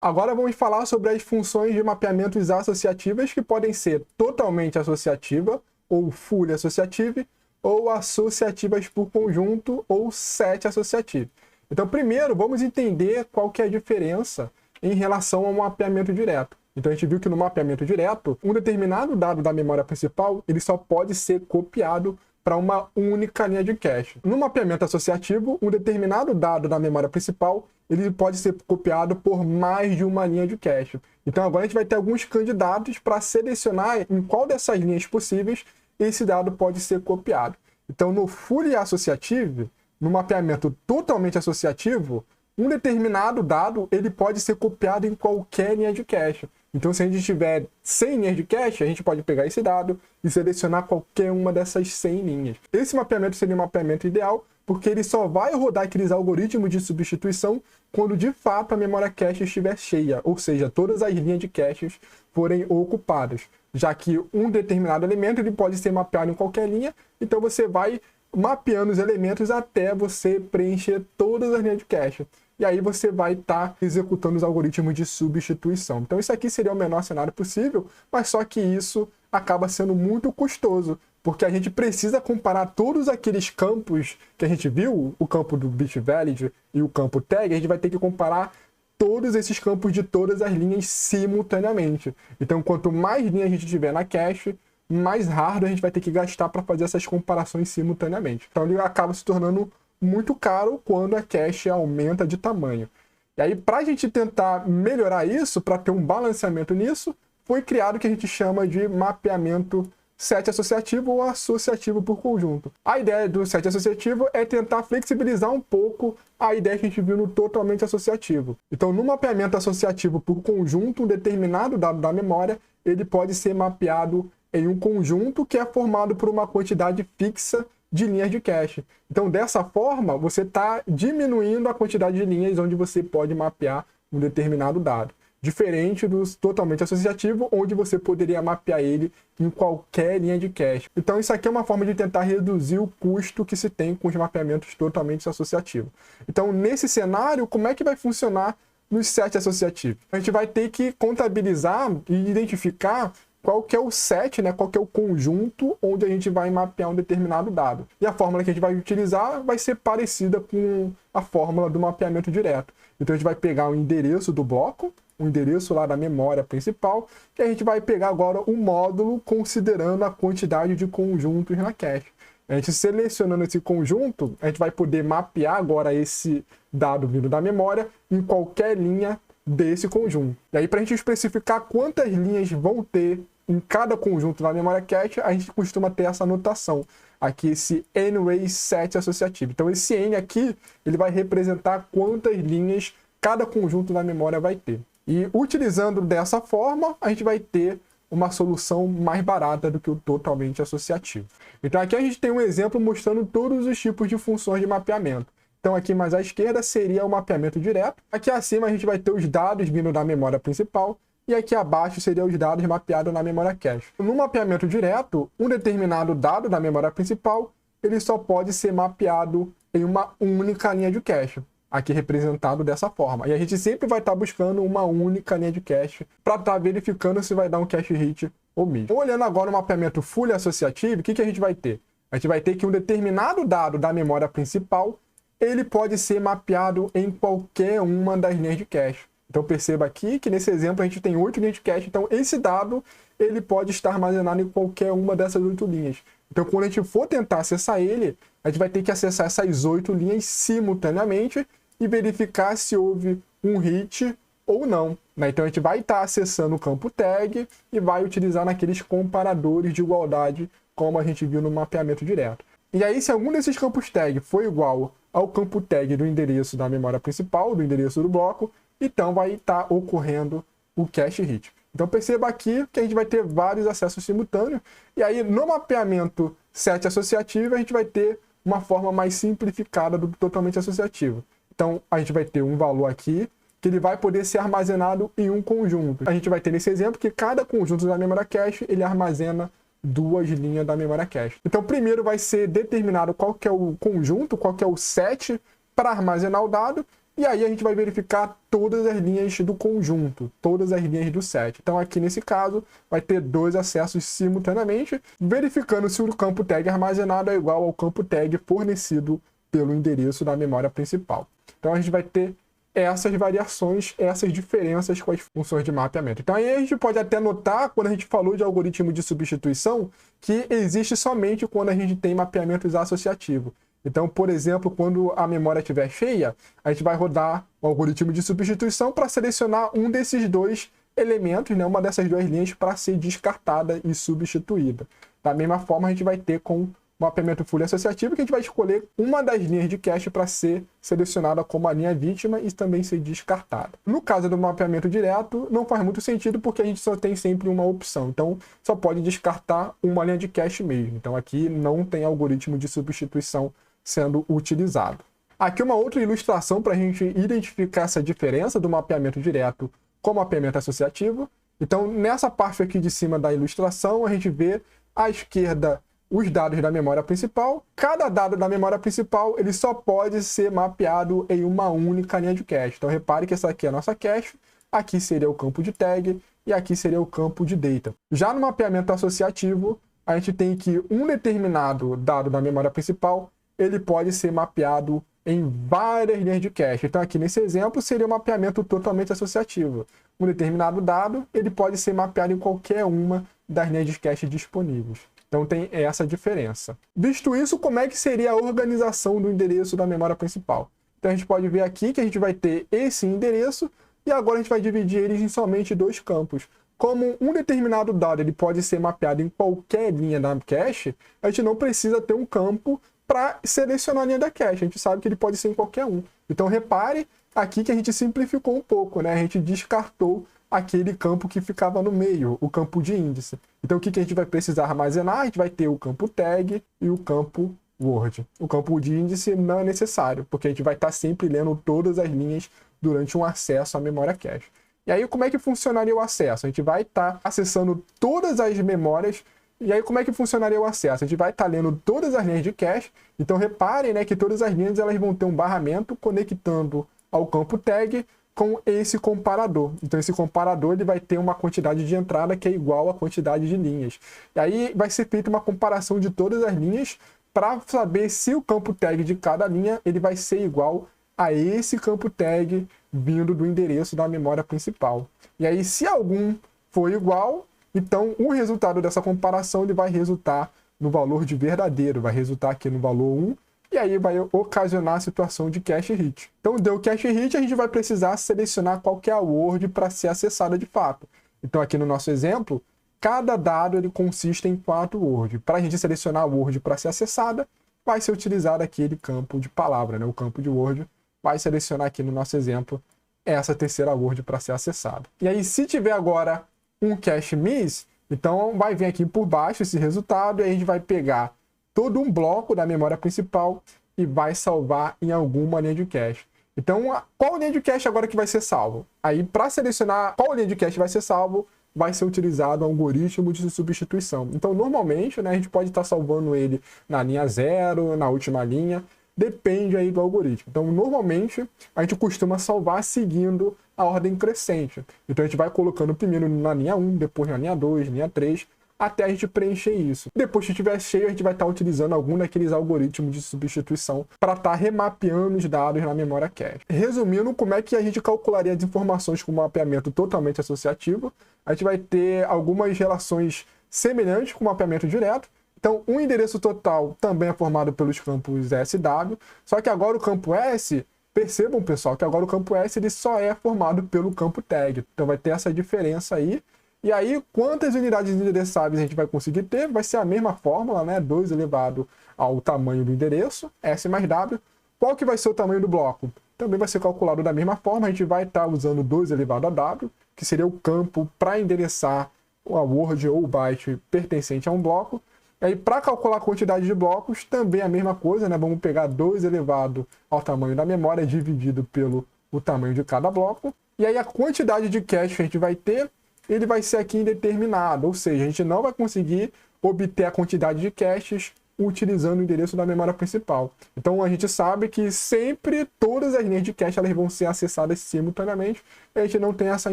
Agora vamos falar sobre as funções de mapeamentos associativas que podem ser totalmente associativa, ou full associative, ou associativas por conjunto, ou set associative. Então, primeiro, vamos entender qual que é a diferença em relação ao mapeamento direto. Então, a gente viu que no mapeamento direto, um determinado dado da memória principal, ele só pode ser copiado para uma única linha de cache. No mapeamento associativo, um determinado dado da memória principal, ele pode ser copiado por mais de uma linha de cache. Então agora a gente vai ter alguns candidatos para selecionar em qual dessas linhas possíveis esse dado pode ser copiado. Então no fully associative, no mapeamento totalmente associativo, um determinado dado ele pode ser copiado em qualquer linha de cache. Então, se a gente tiver 100 linhas de cache, a gente pode pegar esse dado e selecionar qualquer uma dessas 100 linhas. Esse mapeamento seria um mapeamento ideal, porque ele só vai rodar aqueles algoritmos de substituição quando, de fato, a memória cache estiver cheia, ou seja, todas as linhas de caches forem ocupadas, já que um determinado elemento ele pode ser mapeado em qualquer linha, então você vai mapeando os elementos até você preencher todas as linhas de cache. E aí você vai estar executando os algoritmos de substituição. Então isso aqui seria o menor cenário possível, mas só que isso acaba sendo muito custoso, porque a gente precisa comparar todos aqueles campos que a gente viu, o campo do BitValid e o campo tag, a gente vai ter que comparar todos esses campos de todas as linhas simultaneamente. Então quanto mais linhas a gente tiver na cache, mais hardware a gente vai ter que gastar para fazer essas comparações simultaneamente. Então ele acaba se tornando muito caro quando a cache aumenta de tamanho. E aí, para a gente tentar melhorar isso, para ter um balanceamento nisso, foi criado o que a gente chama de mapeamento set associativo ou associativo por conjunto. A ideia do set associativo é tentar flexibilizar um pouco a ideia que a gente viu no totalmente associativo. Então, no mapeamento associativo por conjunto, um determinado dado da memória, ele pode ser mapeado em um conjunto que é formado por uma quantidade fixa de linhas de cache. Então, dessa forma, você está diminuindo a quantidade de linhas onde você pode mapear um determinado dado. Diferente do totalmente associativo, onde você poderia mapear ele em qualquer linha de cache. Então, isso aqui é uma forma de tentar reduzir o custo que se tem com os mapeamentos totalmente associativos. Então, nesse cenário, como é que vai funcionar no set associativo? A gente vai ter que contabilizar e identificar qual que é o set, né? Qual que é o conjunto onde a gente vai mapear um determinado dado. E a fórmula que a gente vai utilizar vai ser parecida com a fórmula do mapeamento direto. Então a gente vai pegar o endereço do bloco, o endereço lá da memória principal, e a gente vai pegar agora o módulo considerando a quantidade de conjuntos na cache. A gente selecionando esse conjunto, a gente vai poder mapear agora esse dado vindo da memória em qualquer linha desse conjunto. E aí, para a gente especificar quantas linhas vão ter em cada conjunto da memória cache, a gente costuma ter essa anotação. Aqui, esse n-way set associativo. Então, esse n aqui, ele vai representar quantas linhas cada conjunto da memória vai ter. E utilizando dessa forma, a gente vai ter uma solução mais barata do que o totalmente associativo. Então, aqui a gente tem um exemplo mostrando todos os tipos de funções de mapeamento. Então aqui mais à esquerda seria o mapeamento direto. Aqui acima a gente vai ter os dados vindo da memória principal. E aqui abaixo seriam os dados mapeados na memória cache. No mapeamento direto, um determinado dado da memória principal, ele só pode ser mapeado em uma única linha de cache. Aqui representado dessa forma. E a gente sempre vai estar buscando uma única linha de cache para estar verificando se vai dar um cache hit ou miss. Olhando agora o mapeamento fully associativo, o que a gente vai ter? A gente vai ter que um determinado dado da memória principal ele pode ser mapeado em qualquer uma das linhas de cache. Então perceba aqui que nesse exemplo a gente tem 8 linhas de cache, então esse dado ele pode estar armazenado em qualquer uma dessas 8 linhas. Então quando a gente for tentar acessar ele, a gente vai ter que acessar essas 8 linhas simultaneamente e verificar se houve um hit ou não. Então a gente vai estar acessando o campo tag e vai utilizar naqueles comparadores de igualdade, como a gente viu no mapeamento direto. E aí, se algum desses campos tag for igual ao campo tag do endereço da memória principal, do endereço do bloco, então vai estar ocorrendo o cache hit. Então perceba aqui que a gente vai ter vários acessos simultâneos, e aí no mapeamento set associativo a gente vai ter uma forma mais simplificada do totalmente associativo. Então a gente vai ter um valor aqui, que ele vai poder ser armazenado em um conjunto. A gente vai ter nesse exemplo que cada conjunto da memória cache, ele armazena 2 linhas da memória cache. Então, primeiro vai ser determinado qual que é o conjunto, qual que é o set para armazenar o dado, E aí a gente vai verificar todas as linhas do conjunto, todas as linhas do set. Então aqui nesse caso vai ter 2 acessos simultaneamente, verificando se o campo tag armazenado é igual ao campo tag fornecido pelo endereço da memória principal. Então a gente vai ter essas variações, essas diferenças com as funções de mapeamento. Então aí a gente pode até notar, quando a gente falou de algoritmo de substituição, que existe somente quando a gente tem mapeamentos associativos. Então, por exemplo, quando a memória estiver cheia, a gente vai rodar o algoritmo de substituição para selecionar um desses 2 elementos, né, uma dessas 2 linhas para ser descartada e substituída. Da mesma forma, a gente vai ter com mapeamento Fully associativo, que a gente vai escolher uma das linhas de cache para ser selecionada como a linha vítima e também ser descartada. No caso do mapeamento direto, não faz muito sentido porque a gente só tem sempre uma opção. Então, só pode descartar uma linha de cache mesmo. Então, aqui não tem algoritmo de substituição sendo utilizado. Aqui uma outra ilustração para a gente identificar essa diferença do mapeamento direto com o mapeamento associativo. Então, nessa parte aqui de cima da ilustração, a gente vê à esquerda os dados da memória principal. Cada dado da memória principal ele só pode ser mapeado em uma única linha de cache. Então repare que essa aqui é a nossa cache, aqui seria o campo de tag e aqui seria o campo de data. Já no mapeamento associativo, a gente tem que um determinado dado da memória principal ele pode ser mapeado em várias linhas de cache. Então aqui nesse exemplo seria um mapeamento totalmente associativo. Um determinado dado ele pode ser mapeado em qualquer uma das linhas de cache disponíveis. Então tem essa diferença. Visto isso, como é que seria a organização do endereço da memória principal? Então a gente pode ver aqui que a gente vai ter esse endereço e agora a gente vai dividir eles em somente 2 campos. Como um determinado dado ele pode ser mapeado em qualquer linha da cache, a gente não precisa ter um campo para selecionar a linha da cache. A gente sabe que ele pode ser em qualquer um. Então repare aqui que a gente simplificou um pouco, né? A gente descartou aquele campo que ficava no meio, o campo de índice. Então o que a gente vai precisar armazenar? A gente vai ter o campo tag e o campo word. O campo de índice não é necessário, porque a gente vai estar sempre lendo todas as linhas durante um acesso à memória cache. E aí como é que funcionaria o acesso? A gente vai estar acessando todas as memórias. E aí como é que funcionaria o acesso? A gente vai estar lendo todas as linhas de cache. Então reparem, né, que todas as linhas elas vão ter um barramento conectando ao campo tag com esse comparador. Então esse comparador ele vai ter uma quantidade de entrada que é igual à quantidade de linhas. E aí vai ser feita uma comparação de todas as linhas para saber se o campo tag de cada linha ele vai ser igual a esse campo tag vindo do endereço da memória principal. E aí se algum for igual, então o resultado dessa comparação ele vai resultar no valor de verdadeiro, vai resultar aqui no valor 1, e aí vai ocasionar a situação de cache hit. Então deu cache hit, a gente vai precisar selecionar qual que é a word para ser acessada de fato. Então aqui no nosso exemplo, cada dado ele consiste em 4 words. Para a gente selecionar a word para ser acessada, vai ser utilizado aquele campo de palavra, né? O campo de word vai selecionar aqui no nosso exemplo essa terceira word para ser acessada. E aí se tiver agora um cache miss, então vai vir aqui por baixo esse resultado e a gente vai pegar todo um bloco da memória principal e vai salvar em alguma linha de cache. Então, qual linha de cache agora que vai ser salvo? Aí, para selecionar qual linha de cache vai ser salvo, vai ser utilizado o algoritmo de substituição. Então, normalmente, né, a gente pode estar salvando ele na linha 0, na última linha, depende aí do algoritmo. Então, normalmente, a gente costuma salvar seguindo a ordem crescente. Então, a gente vai colocando primeiro na linha 1, depois na linha 2, linha 3, até a gente preencher isso. Depois que estiver cheio, a gente vai estar utilizando algum daqueles algoritmos de substituição para estar remapeando os dados na memória cache. Resumindo, como é que a gente calcularia as informações com mapeamento totalmente associativo? A gente vai ter algumas relações semelhantes com o mapeamento direto. Então, um endereço total também é formado pelos campos SW, só que agora o campo S, percebam, pessoal, que agora o campo S ele só é formado pelo campo tag. Então, vai ter essa diferença aí. E aí, quantas unidades endereçáveis a gente vai conseguir ter? Vai ser a mesma fórmula, né? 2 elevado ao tamanho do endereço, S mais W. Qual que vai ser o tamanho do bloco? Também vai ser calculado da mesma forma. A gente vai estar usando 2 elevado a W, que seria o campo para endereçar a word ou o byte pertencente a um bloco. E aí, para calcular a quantidade de blocos, também a mesma coisa, né? Vamos pegar 2 elevado ao tamanho da memória dividido pelo o tamanho de cada bloco. E aí, a quantidade de cache que a gente vai ter, ele vai ser aqui indeterminado, ou seja, a gente não vai conseguir obter a quantidade de caches utilizando o endereço da memória principal. Então a gente sabe que sempre todas as linhas de cache elas vão ser acessadas simultaneamente, e a gente não tem essa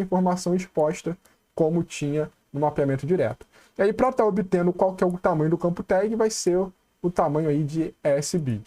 informação exposta como tinha no mapeamento direto. E aí, para estar obtendo qual que é o tamanho do campo tag, vai ser o tamanho aí de S bit.